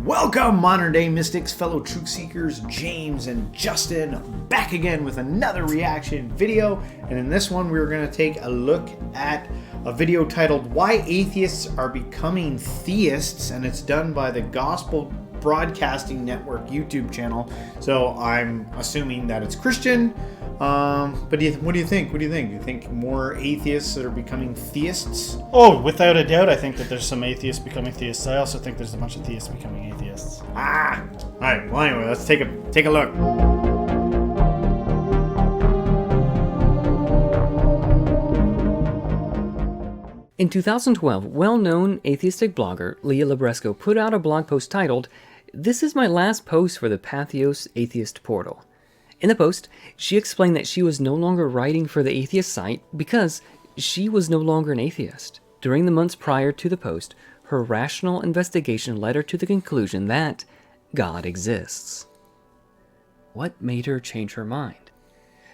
Welcome, modern day mystics, fellow truth seekers, James and Justin, back again with another reaction video. And in this one, we're going to take a look at a video titled Why Atheists Are Becoming Theists, and it's done by the Gospel Broadcasting Network YouTube channel. So I'm assuming that it's Christian. But what do you think? What do you think? You think more atheists that are becoming theists? Oh, without a doubt, I think that there's some atheists becoming theists. I also think there's a bunch of theists becoming atheists. All right. Well, anyway, let's take a look. In 2012, well-known atheistic blogger Leah Libresco put out a blog post titled, "This is my last post for the Patheos Atheist portal." In the post, she explained that she was no longer writing for the atheist site because she was no longer an atheist. During the months prior to the post, her rational investigation led her to the conclusion that God exists. What made her change her mind?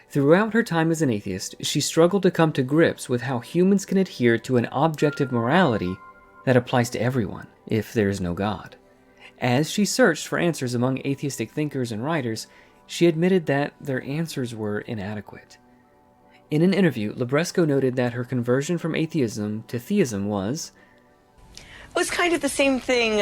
Throughout her time as an atheist, she struggled to come to grips with how humans can adhere to an objective morality that applies to everyone if there is no God. As she searched for answers among atheistic thinkers and writers, she admitted that their answers were inadequate. In an interview, Libresco noted that her conversion from atheism to theism was, "It was kind of the same thing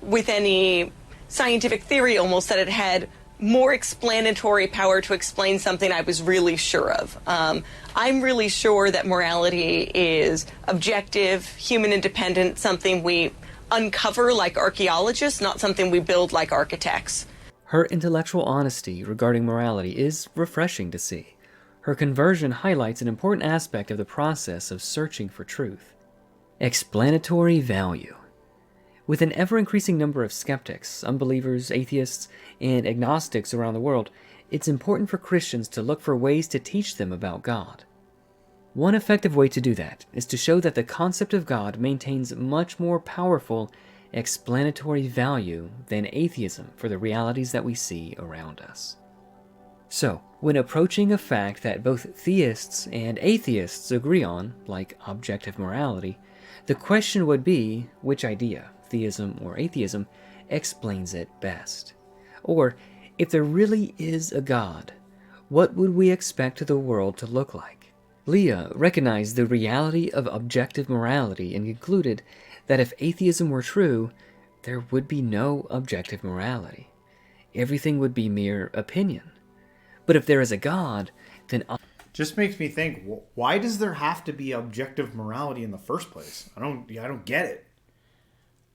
with any scientific theory almost, that it had more explanatory power to explain something I was really sure of. I'm really sure that morality is objective, human independent, something we uncover like archaeologists, not something we build like architects." Her intellectual honesty regarding morality is refreshing to see. Her conversion highlights an important aspect of the process of searching for truth: explanatory value. With an ever-increasing number of skeptics, unbelievers, atheists, and agnostics around the world, it's important for Christians to look for ways to teach them about God. One effective way to do that is to show that the concept of God maintains much more powerful explanatory value than atheism for the realities that we see around us. So, when approaching a fact that both theists and atheists agree on, like objective morality, the question would be which idea, theism or atheism, explains it best. Or, if there really is a God, what would we expect the world to look like? Leah recognized the reality of objective morality and concluded that if atheism were true, there would be no objective morality. Everything would be mere opinion. But if there is a God, then... Just makes me think, why does there have to be objective morality in the first place? I don't get it.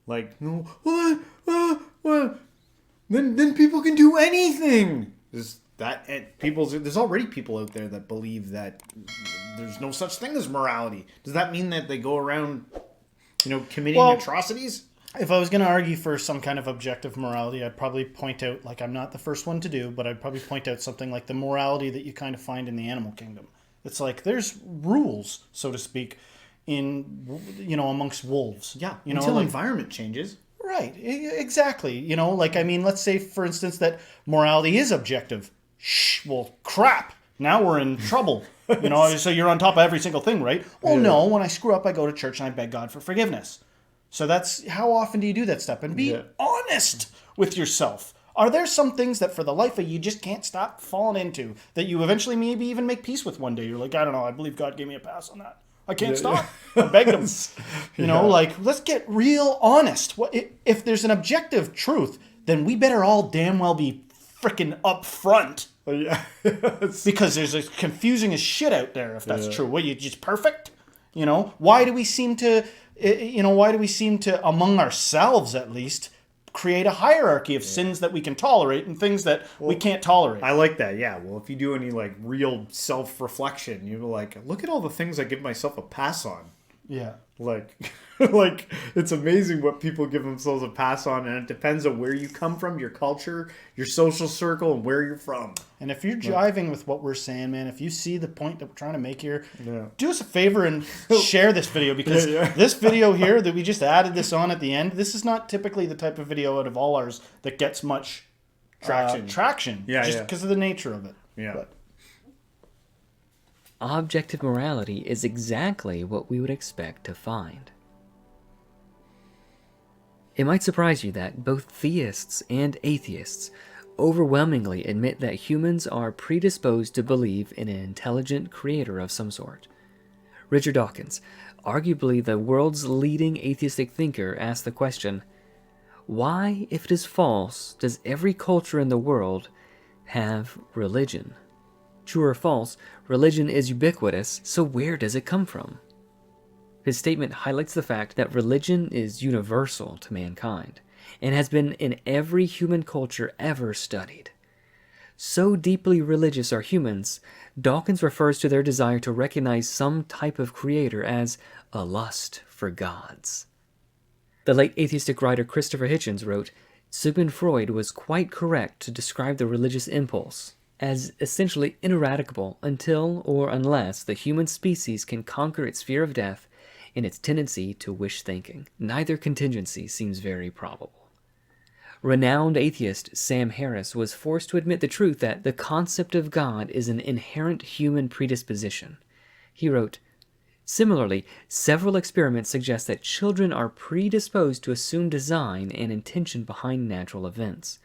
Like, no, well, then people can do anything. There's already people out there that believe that there's no such thing as morality. Does that mean that they go around, committing atrocities? If I was going to argue for some kind of objective morality, I'd probably point out, like I'm not the first one to do, but I'd probably point out something like the morality that you kind of find in the animal kingdom. It's like there's rules, so to speak, amongst wolves. Yeah, until environment changes. Right, exactly. Let's say, for instance, that morality is objective. Well, crap. Now we're in trouble. So you're on top of every single thing, right? Well, Yeah. No, when I screw up, I go to church and I beg God for forgiveness. So that's, how often do you do that step? And be honest with yourself. Are there some things that for the life of you just can't stop falling into, that you eventually maybe even make peace with one day? You're like, I don't know, I believe God gave me a pass on that. I can't stop. I begged him. Let's get real honest. If there's an objective truth, then we better all damn well be freaking upfront. Because there's a confusing as shit out there if that's true. What, you just perfect? Why do we seem to, among ourselves at least, create a hierarchy of sins that we can tolerate and things that we can't tolerate? I like that, yeah. Well, if you do any real self-reflection, you're like, look at all the things I give myself a pass on. Yeah. It's amazing what people give themselves a pass on, and it depends on where you come from, your culture, your social circle, and where you're from. And if you're jiving with what we're saying, man, if you see the point that we're trying to make here, do us a favor and share this video, because this video here that we just added this on at the end, this is not typically the type of video out of all ours that gets much traction. Just because of the nature of it. Yeah. But objective morality is exactly what we would expect to find. It might surprise you that both theists and atheists overwhelmingly admit that humans are predisposed to believe in an intelligent creator of some sort. Richard Dawkins, arguably the world's leading atheistic thinker, asked the question, why, if it is false, does every culture in the world have religion? True or false, religion is ubiquitous, so where does it come from? His statement highlights the fact that religion is universal to mankind, and has been in every human culture ever studied. So deeply religious are humans, Dawkins refers to their desire to recognize some type of creator as a lust for gods. The late atheistic writer Christopher Hitchens wrote, Sigmund Freud was quite correct to describe the religious impulse as essentially ineradicable until or unless the human species can conquer its fear of death and its tendency to wish thinking. Neither contingency seems very probable. Renowned atheist Sam Harris was forced to admit the truth that the concept of God is an inherent human predisposition. He wrote, similarly, several experiments suggest that children are predisposed to assume design and intention behind natural events,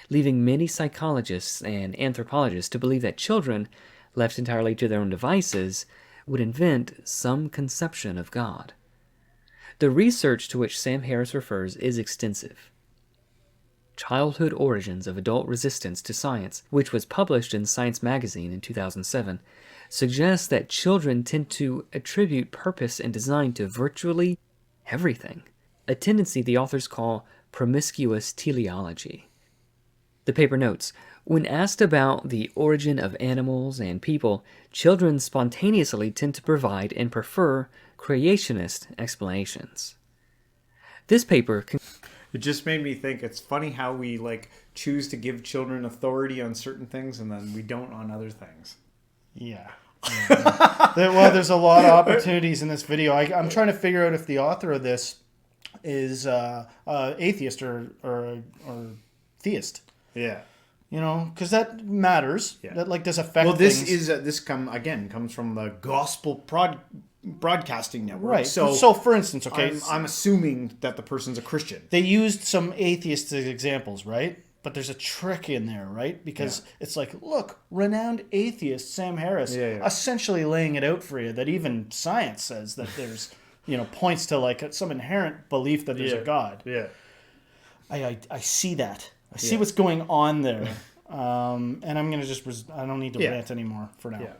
leaving many psychologists and anthropologists to believe that children, left entirely to their own devices, would invent some conception of God. The research to which Sam Harris refers is extensive. Childhood Origins of Adult Resistance to Science, which was published in Science magazine in 2007, suggests that children tend to attribute purpose and design to virtually everything, a tendency the authors call promiscuous teleology. The paper notes, when asked about the origin of animals and people, children spontaneously tend to provide and prefer creationist explanations. This paper It just made me think it's funny how we choose to give children authority on certain things and then we don't on other things. Yeah. Well, there's a lot of opportunities in this video. I'm trying to figure out if the author of this is atheist or theist. Yeah. You know, because that matters. Yeah. That does affect. Well, this things. is comes from the Gospel Broadcasting Network. Right. So for instance, okay, I'm assuming that the person's a Christian. they used some atheist examples, right? But there's a trick in there, right? Because it's like, look, renowned atheist Sam Harris essentially laying it out for you that even science says that there's, points to some inherent belief that there's a God. Yeah. I see that. I see what's going on there. And I'm going to I don't need to rant anymore for now. Yeah.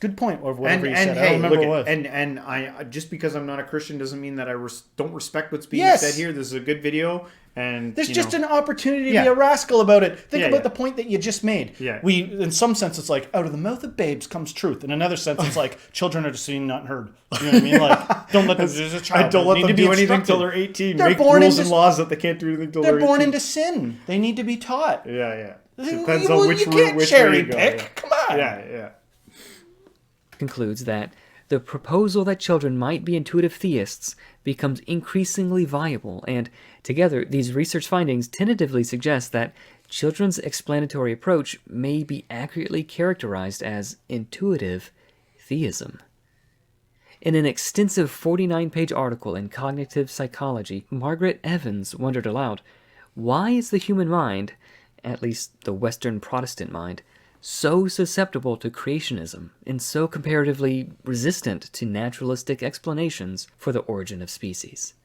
Good point, or whatever you said. Hey, I don't remember what it was. and I just because I'm not a Christian doesn't mean that I don't respect what's being Yes. said here. This is a good video, and There's just an opportunity to Yeah. be a rascal about it. Think Yeah, about yeah. the point that you just made. Yeah. In some sense, it's like, out of the mouth of babes comes truth. In another sense, it's like, children are just seen, not heard. You know what I mean? Don't let them, there's a child. I don't They let need them to be do anything instructed. till they're 18. They're Make born rules into- and laws that they can't do anything till They're they're 18. born into sin. They need to be taught. Yeah. You Depends on which can't which cherry way you go. pick. Yeah. Come on. Yeah. concludes that the proposal that children might be intuitive theists becomes increasingly viable, and together these research findings tentatively suggest that children's explanatory approach may be accurately characterized as intuitive theism. In an extensive 49-page article in Cognitive Psychology, Margaret Evans wondered aloud, why is the human mind, at least the Western Protestant mind, so susceptible to creationism and so comparatively resistant to naturalistic explanations for the origin of species?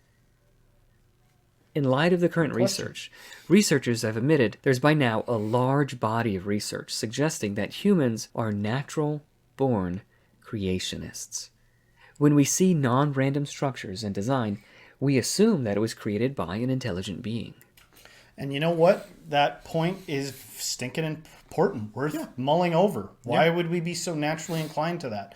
In light of the current research, researchers have admitted there's by now a large body of research suggesting that humans are natural-born creationists. When we see non-random structures and design, we assume that it was created by an intelligent being. And you know what? That point is stinking important, worth mulling over. Why would we be so naturally inclined to that?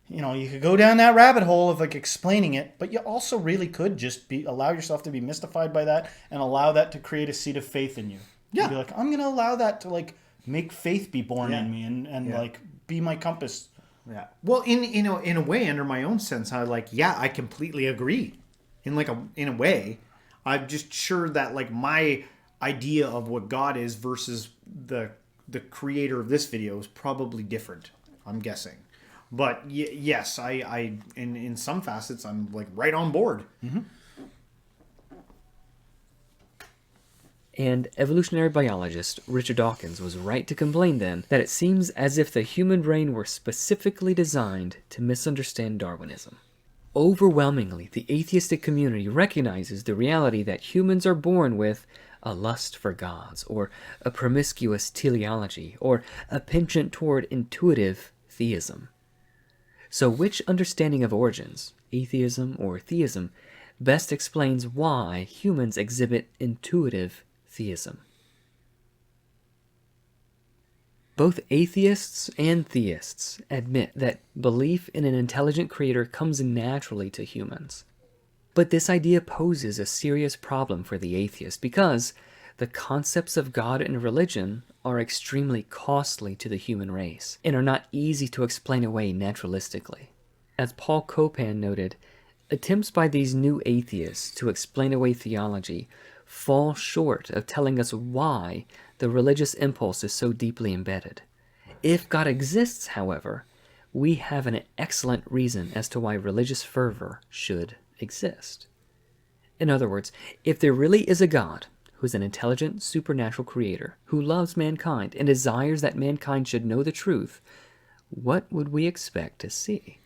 You could go down that rabbit hole of explaining it, but you also really could just allow yourself to be mystified by that and allow that to create a seed of faith in you. Yeah. Be like, I'm going to allow that to make faith be born in me and be my compass. Yeah. Well, in a way, under my own sense, I completely agree. In a way, I'm just sure that my idea of what God is versus the creator of this video is probably different. I'm guessing, but yes, I in some facets I'm right on board. Mm-hmm. And evolutionary biologist Richard Dawkins was right to complain then that it seems as if the human brain were specifically designed to misunderstand Darwinism. Overwhelmingly, the atheistic community recognizes the reality that humans are born with a lust for gods, or a promiscuous teleology, or a penchant toward intuitive theism. So which understanding of origins, atheism or theism, best explains why humans exhibit intuitive theism? Both atheists and theists admit that belief in an intelligent creator comes naturally to humans. But this idea poses a serious problem for the atheist because the concepts of God and religion are extremely costly to the human race and are not easy to explain away naturalistically. As Paul Copan noted, attempts by these new atheists to explain away theology fall short of telling us why the religious impulse is so deeply embedded. If God exists, however, we have an excellent reason as to why religious fervor should exist. In other words, if there really is a God who is an intelligent, supernatural creator who loves mankind and desires that mankind should know the truth, what would we expect to see?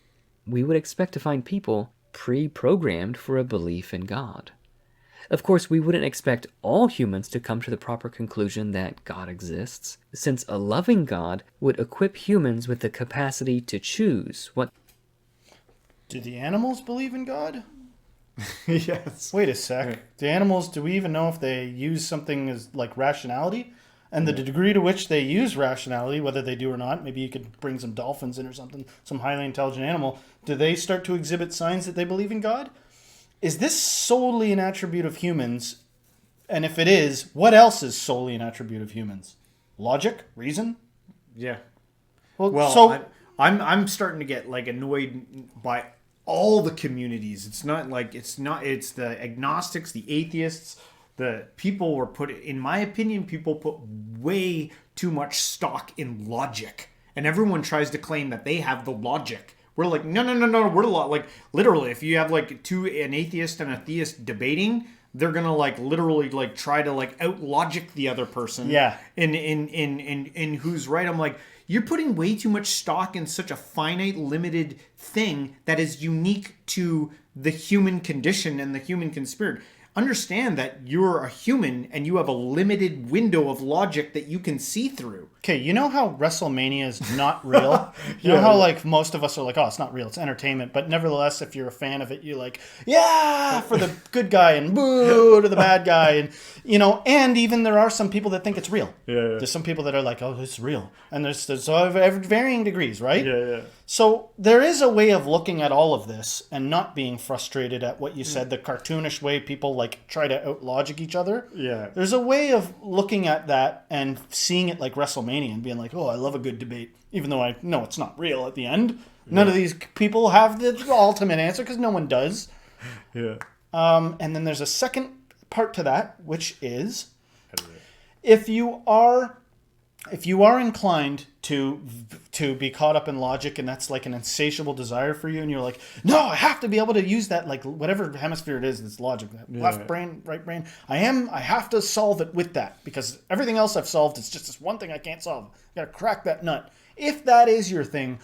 We would expect to find people pre-programmed for a belief in God. Of course, we wouldn't expect all humans to come to the proper conclusion that God exists, since a loving God would equip humans with the capacity to choose what... Do the animals believe in God? Yes. Wait a sec. The animals, do we even know if they use something as like rationality? And the degree to which they use rationality, whether they do or not, maybe you could bring some dolphins in or something, some highly intelligent animal, do they start to exhibit signs that they believe in God? Is this solely an attribute of humans? And if it is, what else is solely an attribute of humans? Logic? Reason? Yeah. Well, So I'm starting to get like annoyed by all the communities. It's the agnostics, the atheists, the people were in my opinion, people put way too much stock in logic. And everyone tries to claim that they have the logic. We're like, no. We're like, literally, if you have like an atheist and a theist debating, they're gonna like literally like try to like out logic the other person. Yeah. In who's right. I'm like, you're putting way too much stock in such a finite, limited thing that is unique to the human condition and the human spirit. Understand that you're a human and you have a limited window of logic that you can see through. Okay, you know how WrestleMania is not real? You know how like most of us are like, oh, it's not real, it's entertainment. But nevertheless, if you're a fan of it, you're like, yeah, for the good guy and boo to the bad guy. And, you know, and even there are some people that think it's real. Yeah. There's some people that are like, oh, it's real. And there's varying degrees, right? Yeah. So there is a way of looking at all of this and not being frustrated at what you said, the cartoonish way people like try to out-logic each other. Yeah. There's a way of looking at that and seeing it like WrestleMania and being like, oh, I love a good debate, even though I know it's not real at the end. None of these people have the ultimate answer because no one does. Yeah. And then there's a second part to that, which is if you are inclined to be caught up in logic and that's like an insatiable desire for you and you're like, no, I have to be able to use that, like whatever hemisphere it is, that's logic, left brain, right brain. I have to solve it with that because everything else I've solved is just this one thing I can't solve. I gotta crack that nut. If that is your thing,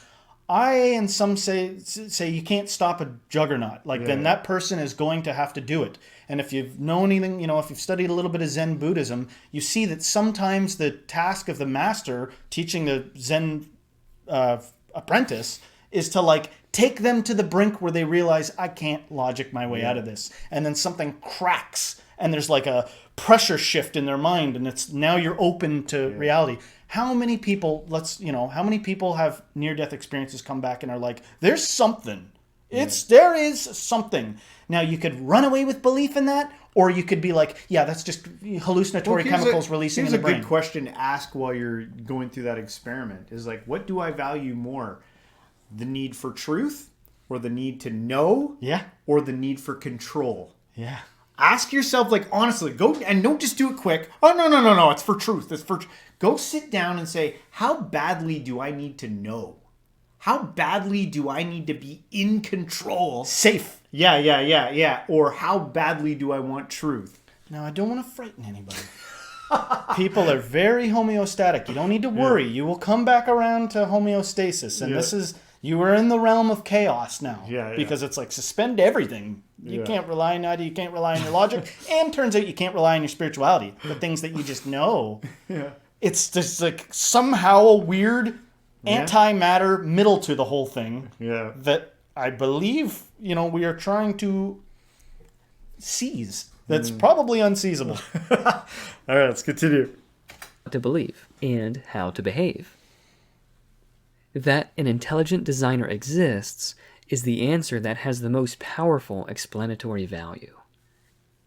and some say you can't stop a juggernaut. Then that person is going to have to do it. And if you've known anything, if you've studied a little bit of Zen Buddhism, you see that sometimes the task of the master teaching the Zen apprentice is to like take them to the brink where they realize I can't logic my way out of this. And then something cracks and there's like a pressure shift in their mind and it's now you're open to reality. How many people have near-death experiences come back and are like, there's something. There is something. Now, you could run away with belief in that, or you could be like, yeah, that's just hallucinatory chemicals releasing in the brain. Here's a good question to ask while you're going through that experiment. Is like, what do I value more? The need for truth, or the need to know? Yeah. Or the need for control? Yeah. Ask yourself, like, honestly, go and don't just do it quick. Oh, no, it's for truth. Go sit down and say, how badly do I need to know? How badly do I need to be in control? Safe. Yeah. Or how badly do I want truth? Now, I don't want to frighten anybody. People are very homeostatic. You don't need to worry. You will come back around to homeostasis. And this is, you are in the realm of chaos now. Because it's like, suspend everything. You can't rely on either. You can't rely on your logic. And turns out you can't rely on your spirituality. The things that you just know. It's just like somehow a weird antimatter middle to the whole thing. That I believe, we are trying to seize. That's probably unseizable. All right, let's continue. To believe and how to behave. That an intelligent designer exists is the answer that has the most powerful explanatory value.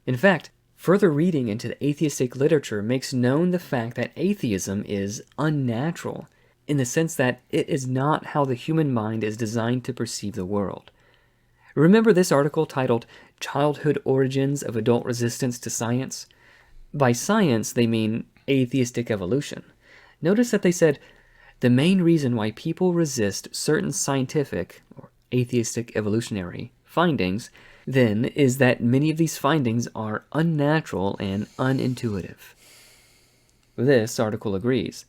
In fact, further reading into the atheistic literature makes known the fact that atheism is unnatural in the sense that it is not how the human mind is designed to perceive the world. Remember this article titled Childhood Origins of Adult Resistance to Science? By science, they mean atheistic evolution. Notice that they said, the main reason why people resist certain scientific or atheistic evolutionary findings, then, is that many of these findings are unnatural and unintuitive. This article agrees.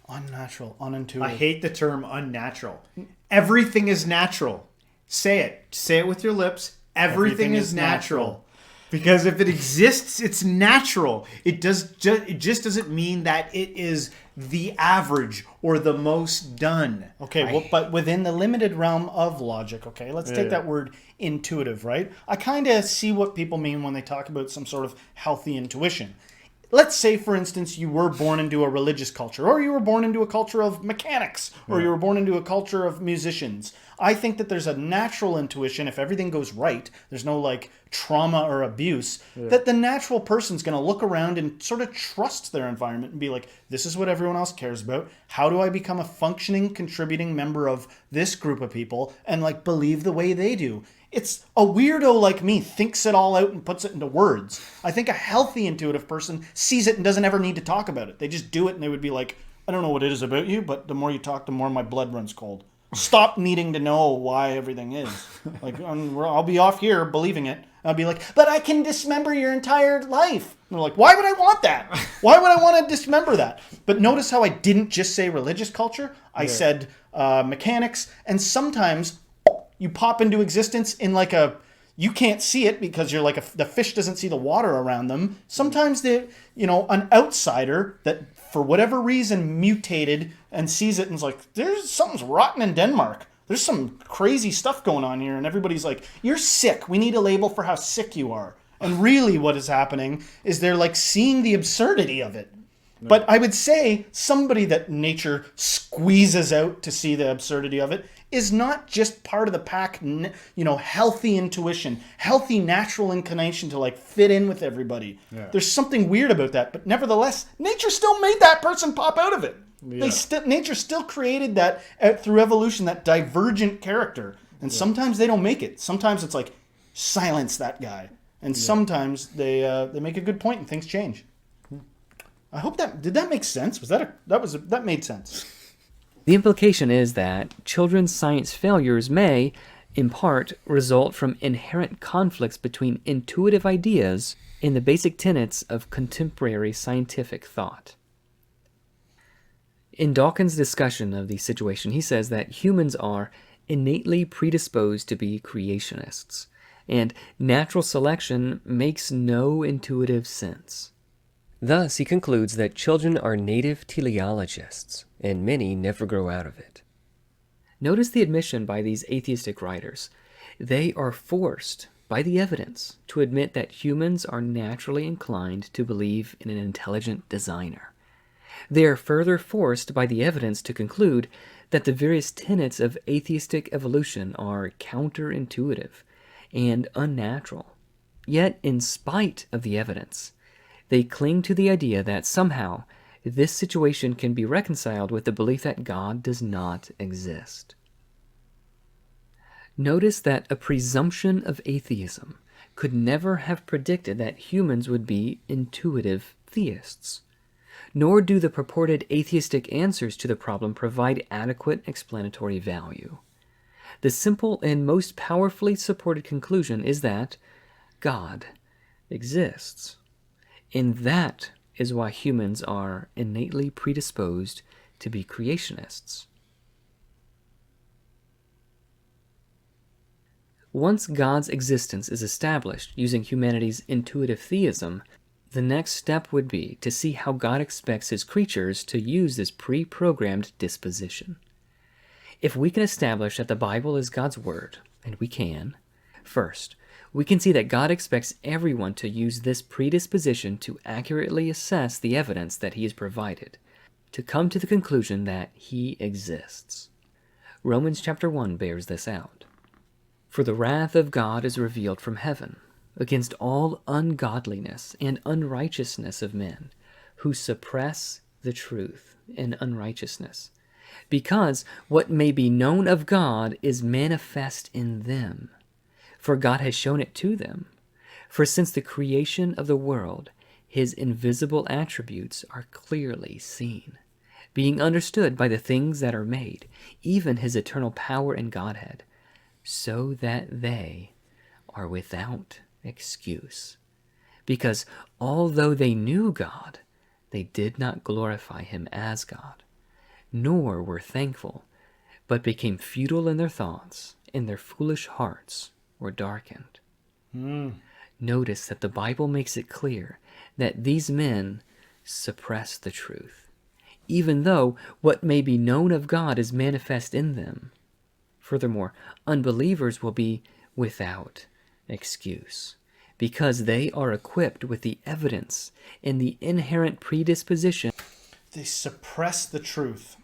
Unnatural, unintuitive. I hate the term unnatural. Everything is natural. Say it. Say it with your lips. Everything is natural. Because if it exists, it's natural. It just doesn't mean that it is the average or the most done. Okay, but within the limited realm of logic, okay, let's take that word intuitive, right? I kind of see what people mean when they talk about some sort of healthy intuition. Let's say, for instance, you were born into a religious culture, or you were born into a culture of mechanics, or you were born into a culture of musicians. I think that there's a natural intuition, if everything goes right, there's no like trauma or abuse, that the natural person's going to look around and sort of trust their environment and be like, this is what everyone else cares about. How do I become a functioning, contributing member of this group of people and like believe the way they do? It's a weirdo like me thinks it all out and puts it into words. I think a healthy intuitive person sees it and doesn't ever need to talk about it. They just do it and they would be like, I don't know what it is about you, but the more you talk, the more my blood runs cold. Stop needing to know why everything is. Like, I'll be off here believing it. I'll be like, but I can dismember your entire life. And they're like, why would I want that? Why would I want to dismember that? But notice how I didn't just say religious culture. I said mechanics. And sometimes you pop into existence in like a, you can't see it because you're like the fish doesn't see the water around them. Sometimes an outsider that for whatever reason mutated and sees it and is like, something's rotten in Denmark. There's some crazy stuff going on here. And everybody's like, you're sick. We need a label for how sick you are. And really what is happening is they're like seeing the absurdity of it. But I would say somebody that nature squeezes out to see the absurdity of it is not just part of the pack, healthy intuition, healthy natural inclination to like fit in with everybody. Yeah. There's something weird about that. But nevertheless, nature still made that person pop out of it. Yeah. Nature still created that through evolution, that divergent character. And sometimes they don't make it. Sometimes it's like, silence that guy. And sometimes they make a good point and things change. I hope did that make sense? That made sense. The implication is that children's science failures may, in part, result from inherent conflicts between intuitive ideas and the basic tenets of contemporary scientific thought. In Dawkins' discussion of the situation, he says that humans are innately predisposed to be creationists, and natural selection makes no intuitive sense. Thus, he concludes that children are native teleologists, and many never grow out of it. Notice the admission by these atheistic writers. They are forced by the evidence to admit that humans are naturally inclined to believe in an intelligent designer. They are further forced by the evidence to conclude that the various tenets of atheistic evolution are counterintuitive and unnatural. Yet, in spite of the evidence, they cling to the idea that somehow this situation can be reconciled with the belief that God does not exist. Notice that a presumption of atheism could never have predicted that humans would be intuitive theists, nor do the purported atheistic answers to the problem provide adequate explanatory value. The simple and most powerfully supported conclusion is that God, exists. And that is why humans are innately predisposed to be creationists. Once God's existence is established using humanity's intuitive theism, the next step would be to see how God expects his creatures to use this pre-programmed disposition. If we can establish that the Bible is God's word, and we can, first, we can see that God expects everyone to use this predisposition to accurately assess the evidence that he has provided, to come to the conclusion that he exists. Romans chapter 1 bears this out. For the wrath of God is revealed from heaven against all ungodliness and unrighteousness of men, who suppress the truth in unrighteousness, because what may be known of God is manifest in them, for God has shown it to them. For since the creation of the world, his invisible attributes are clearly seen, being understood by the things that are made, even his eternal power and Godhead, so that they are without excuse. Because although they knew God, they did not glorify him as God, nor were thankful, but became futile in their thoughts, and their foolish hearts were darkened. Notice that the Bible makes it clear that these men suppress the truth, even though what may be known of God is manifest in them. Furthermore, unbelievers will be without excuse, because they are equipped with the evidence and the inherent predisposition. They suppress the truth.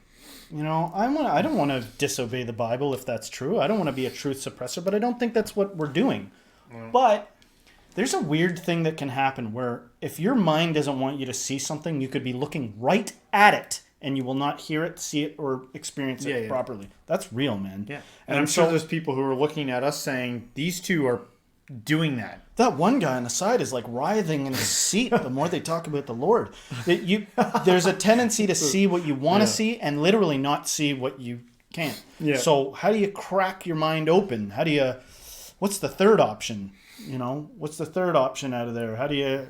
You know, I don't want to disobey the Bible if that's true. I don't want to be a truth suppressor, but I don't think that's what we're doing. But there's a weird thing that can happen where if your mind doesn't want you to see something, you could be looking right at it and you will not hear it, see it, or experience it properly. That's real, man. Yeah. And I'm sure there's people who are looking at us saying, these two are doing that. That one guy on the side is like writhing in his seat the more they talk about the Lord. There's a tendency to see what you want to see and literally not see what you can't. Yeah. So how do you crack your mind open? What's the third option? You know, what's the third option out of there? How do you...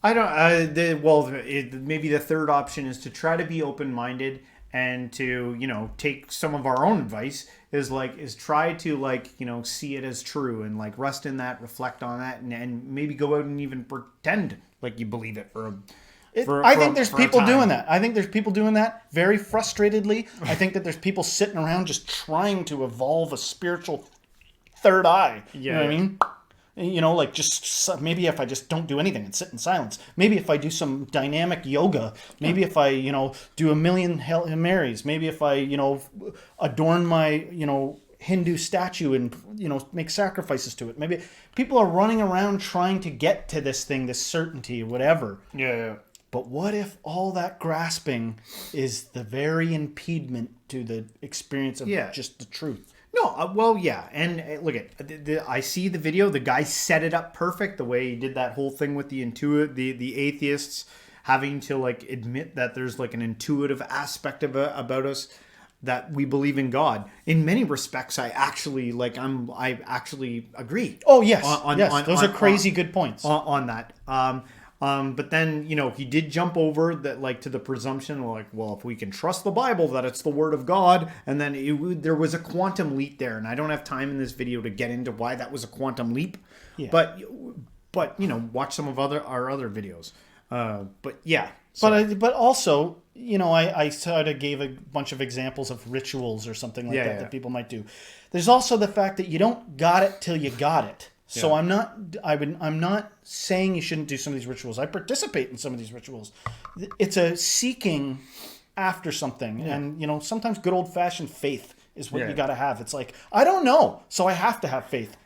maybe the third option is to try to be open-minded and to, take some of our own advice is try to see it as true and rest in that, reflect on that, and maybe go out and even pretend like you believe it I think there's people doing that. I think there's people doing that very frustratedly. I think that there's people sitting around just trying to evolve a spiritual third eye. You know what I mean? Maybe if I just don't do anything and sit in silence. Maybe if I do some dynamic yoga. Maybe if I, do a million Hail Marys. Maybe if I, adorn my, Hindu statue and, make sacrifices to it. Maybe people are running around trying to get to this thing, this certainty, whatever. Yeah. But what if all that grasping is the very impediment to the experience of just the truth? No, and look at I see the video. The guy set it up perfect. The way he did that whole thing with the atheists having to admit that there's an intuitive aspect about us, that we believe in God. In many respects, I actually I actually agree. Oh yes, those are crazy good points on that. But then, he did jump over that, to the presumption, if we can trust the Bible, that it's the Word of God. And then there was a quantum leap there. And I don't have time in this video to get into why that was a quantum leap. Yeah. But watch some of our other videos. But yeah. But also, I sort of gave a bunch of examples of rituals or something like that people might do. There's also the fact that you don't got it till you got it. So I'm not saying you shouldn't do some of these rituals. I participate in some of these rituals. It's a seeking after something. Yeah. And, sometimes good old-fashioned faith is what you got to have. It's I don't know, so I have to have faith.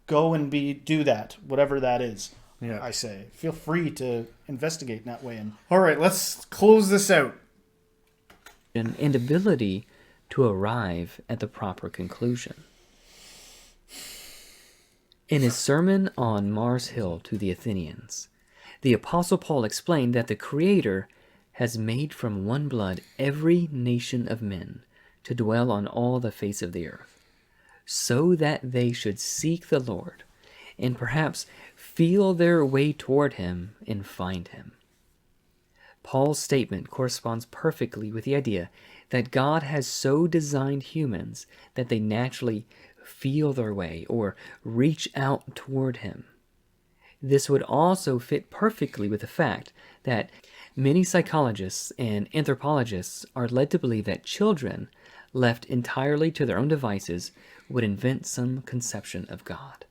Go and do that, whatever that is. Yeah. I say. Feel free to investigate in that way. All right, let's close this out. And ability to arrive at the proper conclusion. In his sermon on Mars Hill to the Athenians, the Apostle Paul explained that the Creator has made from one blood every nation of men to dwell on all the face of the earth, so that they should seek the Lord, and perhaps feel their way toward him and find him. Paul's statement corresponds perfectly with the idea that God has so designed humans that they naturally feel their way or reach out toward him. This would also fit perfectly with the fact that many psychologists and anthropologists are led to believe that children, left entirely to their own devices, would invent some conception of God.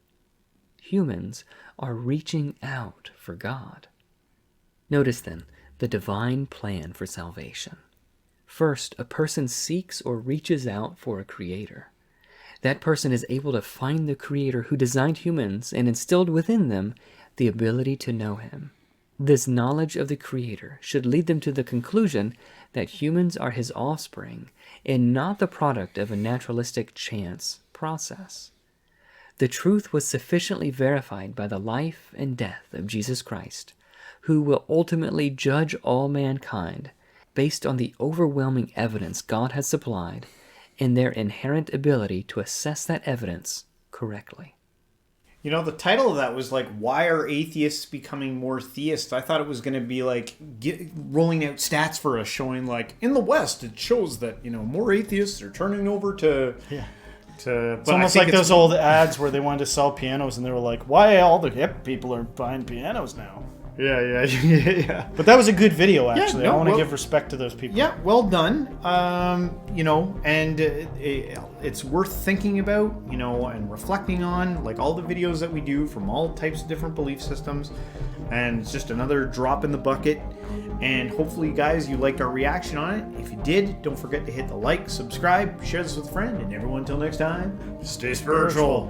Humans are reaching out for God. Notice then the divine plan for salvation. First, a person seeks or reaches out for a creator. That person is able to find the creator who designed humans and instilled within them the ability to know him. This knowledge of the creator should lead them to the conclusion that humans are his offspring and not the product of a naturalistic chance process. The truth was sufficiently verified by the life and death of Jesus Christ, who will ultimately judge all mankind based on the overwhelming evidence God has supplied and their inherent ability to assess that evidence correctly. You know, the title of that was like, why are atheists becoming more theists? I thought it was going to be like rolling out stats for us showing like in the West, it shows that, you know, more atheists are turning over to... Yeah. It's almost like those old ads where they wanted to sell pianos and they were like, why all the hip people are buying pianos now? Yeah. But that was a good video, actually. Yeah, no, I want to give respect to those people. Yeah, well done. You know, and it's worth thinking about, you know, and reflecting on, like all the videos that we do from all types of different belief systems. And it's just another drop in the bucket. And hopefully, guys, you liked our reaction on it. If you did, don't forget to hit the like, subscribe, share this with a friend, and everyone until next time, stay spiritual.